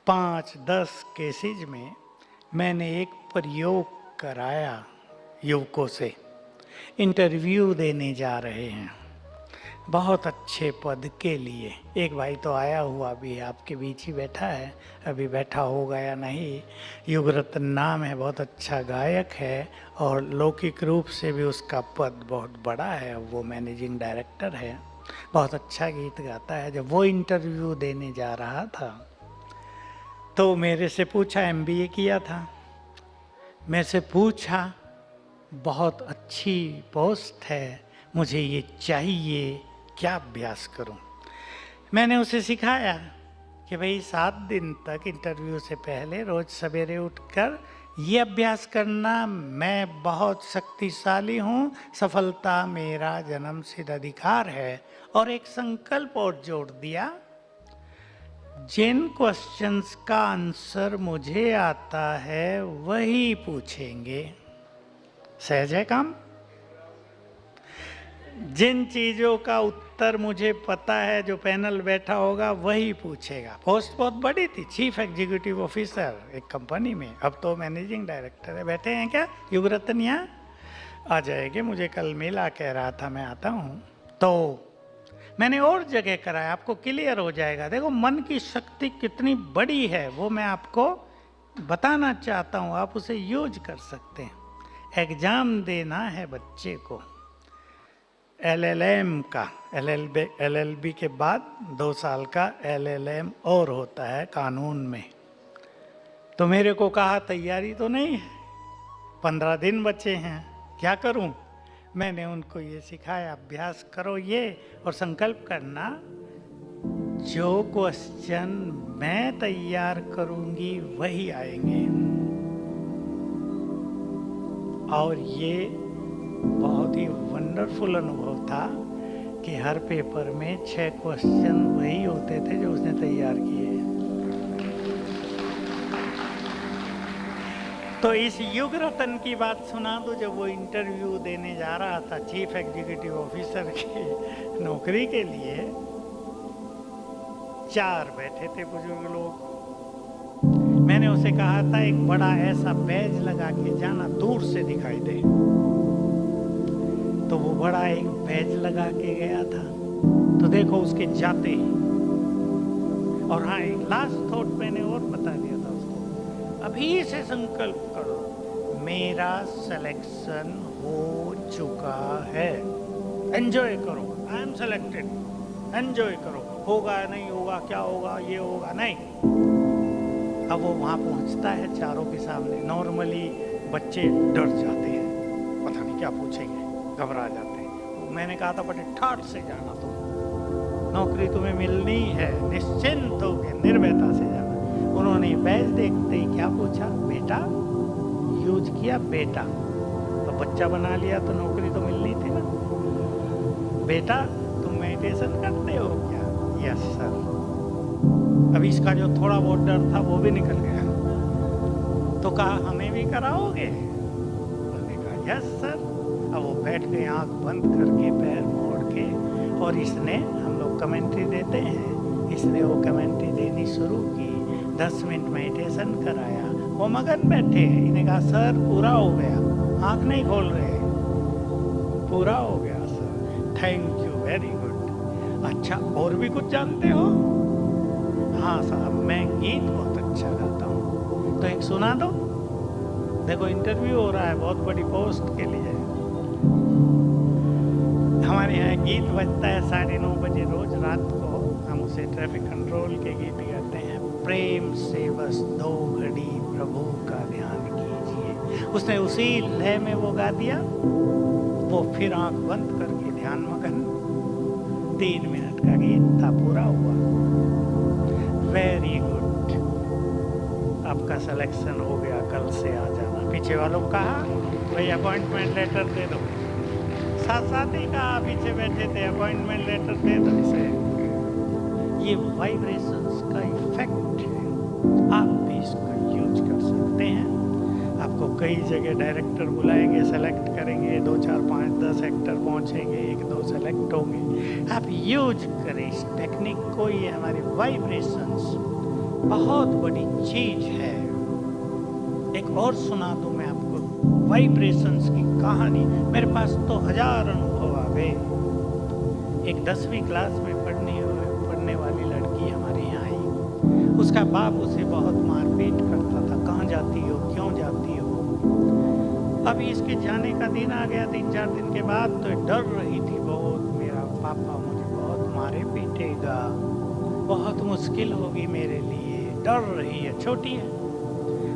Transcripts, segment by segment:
5-10 cases में मैंने एक प्रयोग कराया युवकों से। इंटरव्यू देने जा रहे हैं बहुत अच्छे पद के लिए। एक भाई तो आया हुआ भी है, आपके बीच ही बैठा है, अभी बैठा होगा या नहीं। युगरत्न नाम है, बहुत अच्छा गायक है और लौकिक रूप से भी उसका पद बहुत बड़ा है। वो मैनेजिंग डायरेक्टर है, बहुत अच्छा गीत गाता है। जब वो इंटरव्यू देने जा रहा था तो मेरे से पूछा, एमबीए किया था, मेरे से पूछा बहुत अच्छी पोस्ट है, मुझे ये चाहिए, क्या अभ्यास करूं? मैंने उसे सिखाया कि भाई 7 दिन तक इंटरव्यू से पहले रोज सवेरे उठकर ये अभ्यास करना, मैं बहुत शक्तिशाली हूं, सफलता मेरा जन्मसिद्ध अधिकार है। और एक संकल्प और जोड़ दिया, जिन क्वेश्चंस का आंसर मुझे आता है वही पूछेंगे। सहज है काम। जिन चीजों का उत्तर मुझे पता है, जो पैनल बैठा होगा वही पूछेगा। पोस्ट बहुत बड़ी थी, चीफ एग्जीक्यूटिव ऑफिसर एक कंपनी में, अब तो मैनेजिंग डायरेक्टर है। बैठे हैं क्या युगरत्न? यहाँ आ जाएंगे, मुझे कल मिला, कह रहा था मैं आता हूँ। तो मैंने और जगह कराया, आपको क्लियर हो जाएगा। देखो मन की शक्ति कितनी बड़ी है वो मैं आपको बताना चाहता हूँ, आप उसे यूज कर सकते हैं। एग्जाम देना है बच्चे को एलएलएम का, एलएलबी के बाद 2 साल का एलएलएम और होता है कानून में। तो मेरे को कहा तैयारी तो नहीं है, 15 दिन बचे हैं, क्या करूं? मैंने उनको ये सिखाया, अभ्यास करो ये और संकल्प करना, जो क्वेश्चन मैं तैयार करूंगी वही आएंगे। और ये बहुत ही वंडरफुल अनुभव था कि हर पेपर में 6 क्वेश्चन वही होते थे जो उसने तैयार किए। तो इस युगरत्न की बात सुना दो। जब वो इंटरव्यू देने जा रहा था चीफ एग्जीक्यूटिव ऑफिसर की नौकरी के लिए, 4 बैठे थे बुजुर्ग लोग। मैंने उसे कहा था एक बड़ा ऐसा बैज लगा के जाना, दूर से दिखाई दे। तो वो बड़ा एक बैज लगा के गया था। तो देखो उसके जाते ही, और हाँ एक लास्ट थॉट मैंने और बता दिया था उसको, अभी से संकल्प करो मेरा सिलेक्शन हो चुका है, एंजॉय करो, आई एम सेलेक्टेड, एंजॉय करो। होगा नहीं होगा, क्या होगा, ये होगा नहीं। अब वो वहां पहुंचता है चारों के सामने। नॉर्मली बच्चे डर जाते हैं, पता नहीं क्या पूछेंगे, घबरा जाते हैं। मैंने कहा था बड़े ठाठ से जाना, तुम नौकरी तुम्हें मिलनी है, निश्चिंत होकर निर्भयता से जाना। उन्होंने बैज देखते ही क्या पूछा, बेटा, यूज किया बेटा, तो बच्चा बना लिया तो नौकरी तो मिलनी थी ना। बेटा तुम मेडिटेशन करते हो क्या? Yes sir. अब इसका जो थोड़ा बहुत डर था वो भी निकल गया। तो कहा हमें भी कराओगे? उन्होंने कहा यस सर। अब वो बैठ के आंख बंद करके पैर मोड़ के, और इसने, हम लोग कमेंट्री देते हैं, इसने वो कमेंट्री देनी शुरू की। 10 मिनट मेडिटेशन कराया, वो मगन बैठे हैं। इन्हें कहा सर पूरा हो गया, आंख नहीं खोल रहे, पूरा हो गया sir, thank you, very good. अच्छा और भी कुछ जानते हो? हाँ साहब मैं गीत बहुत अच्छा गाता हूँ। तो एक सुना दो। देखो इंटरव्यू हो रहा है बहुत बड़ी पोस्ट के लिए। हमारे यहाँ गीत बजता है 9:30 बजे रोज रात को, हम उसे ट्रैफिक कंट्रोल के गीत गाते हैं। प्रेम से बस 2 घड़ी प्रभु का ध्यान कीजिए। उसने उसी लय में वो गा दिया। वो फिर आंख बंद करके ध्यान मगन। 3 मिनट का गीत था, पूरा हुआ। वेरी गुड, आपका सिलेक्शन हो गया, कल से आ जाना। पीछे वालों को कहा भाई अपॉइंटमेंट लेटर दे दो। साथ साथ ही कहा, पीछे बैठे थे, अपॉइंटमेंट लेटर दे दो इसे। ये वाइब्रेशंस का इफेक्ट है, आप भी इसका यूज कर सकते हैं। आपको कई जगह डायरेक्टर बुलाएंगे, सेलेक्ट करेंगे, 2, 4, 5, 10 एक्टर पहुंचेंगे, 1-2 सेलेक्ट होंगे। आप यूज करें इस टेक्निक को, ये हमारे वाइब्रेशंस बहुत बड़ी चीज है। एक और सुना दूं मैं आपको वाइब्रेशंस की कहानी। मेरे पास तो हजार अनुभव आ गए। एक 10वीं क्लास में पढ़ने वाली लड़की हमारे यहाँ आई। उसका बाप उसे बहुत मारपीट करता था, कहाँ जाती हो, क्यों जाती हो। अभी इसके जाने का दिन आ गया, 3-4 दिन के बाद, तो डर रही थी बहुत, मेरा पापा मुझे बहुत मारे पीटेगा, बहुत मुश्किल होगी मेरे लिए, डर रही है, छोटी है।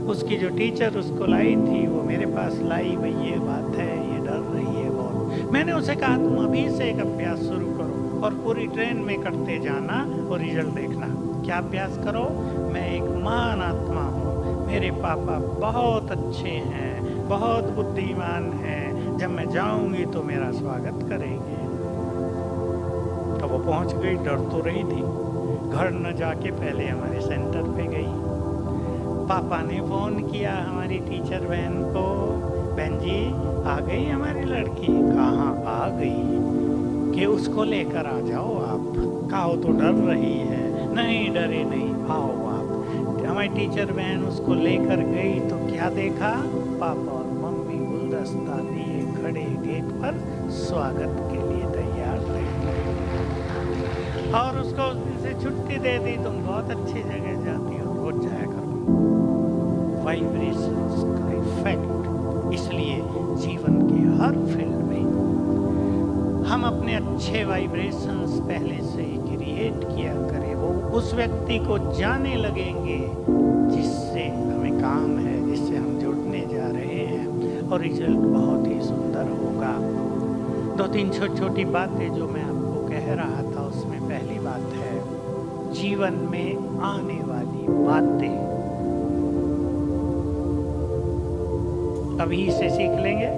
उसकी जो टीचर उसको लाई थी वो मेरे पास लाई, भाई ये बात है, ये डर रही है बहुत। मैंने उसे कहा तुम अभी से एक अभ्यास शुरू करो और पूरी ट्रेन में करते जाना और रिजल्ट देखना। क्या अभ्यास करो? मैं एक महान आत्मा हूँ, मेरे पापा बहुत अच्छे हैं, बहुत बुद्धिमान हैं, जब मैं जाऊंगी तो मेरा स्वागत करेंगे। तो वो पहुंच गई, डर तो रही थी। घर न जाके पहले हमारे सेंटर पे गई। पापा ने फोन किया हमारी टीचर बहन को, बहन जी आ गई हमारी लड़की। कहाँ आ गई कि उसको लेकर आ जाओ आप। कहो तो डर रही है। नहीं डरे नहीं, आओ आप। हमारी टीचर बहन उसको लेकर गई तो क्या देखा? पापा और मम्मी गुलदस्ता लिए खड़े गेट पर स्वागत के लिए तैयार थे। और उसको उस दिन से छुट्टी दे दी, तुम बहुत अच्छी जगह जाती हो, रोज जाया करो। वाइब्रेशंस का इफेक्ट, इसलिए जीवन के हर फील्ड में हम अपने अच्छे वाइब्रेशंस पहले से ही क्रिएट किया करें। वो उस व्यक्ति को जाने लगेंगे जिससे हमें काम है, जिससे हम जुड़ने जा रहे हैं, और रिजल्ट बहुत ही सुंदर होगा। 2-3 छोटी-छोटी बातें जो मैं आपको कह रहा था, उसमें पहली बात है जीवन में आने वाली बातें अभी से सीख लेंगे।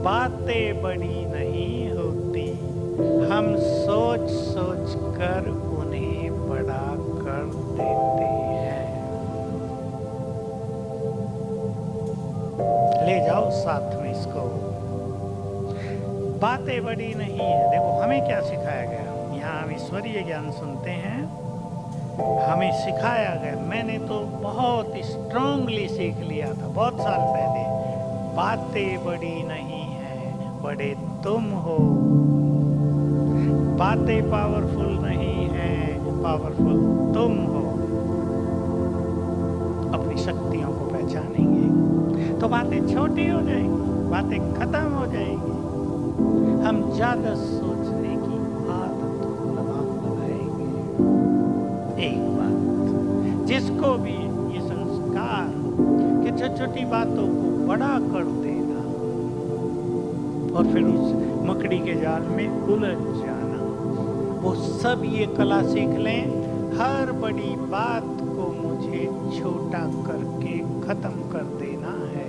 बातें बड़ी नहीं होती, हम सोच सोच कर उन्हें बड़ा कर देते हैं। ले जाओ साथ में इसको। बातें बड़ी नहीं है। देखो हमें क्या सिखाया गया, यहाँ हम ईश्वरीय ज्ञान सुनते हैं, हमें सिखाया गया, मैंने तो बहुत स्ट्रांगली सीख लिया था बहुत साल पहले, बातें बड़ी नहीं है, बड़े तुम हो। बातें पावरफुल नहीं है, पावरफुल तुम हो। अपनी शक्तियों को पहचानेंगे तो बातें छोटी हो जाएंगी, बातें खत्म हो जाएंगी। हम ज्यादा सोचने की आदत को लगाएंगे। एक बात, जिसको भी ये संस्कार कि छोटी छोटी बातों को बड़ा कर देना और फिर उस मकड़ी के जाल में उलझ जाना, वो सब ये कला सीख लें। हर बड़ी बात को मुझे छोटा करके खत्म कर देना है।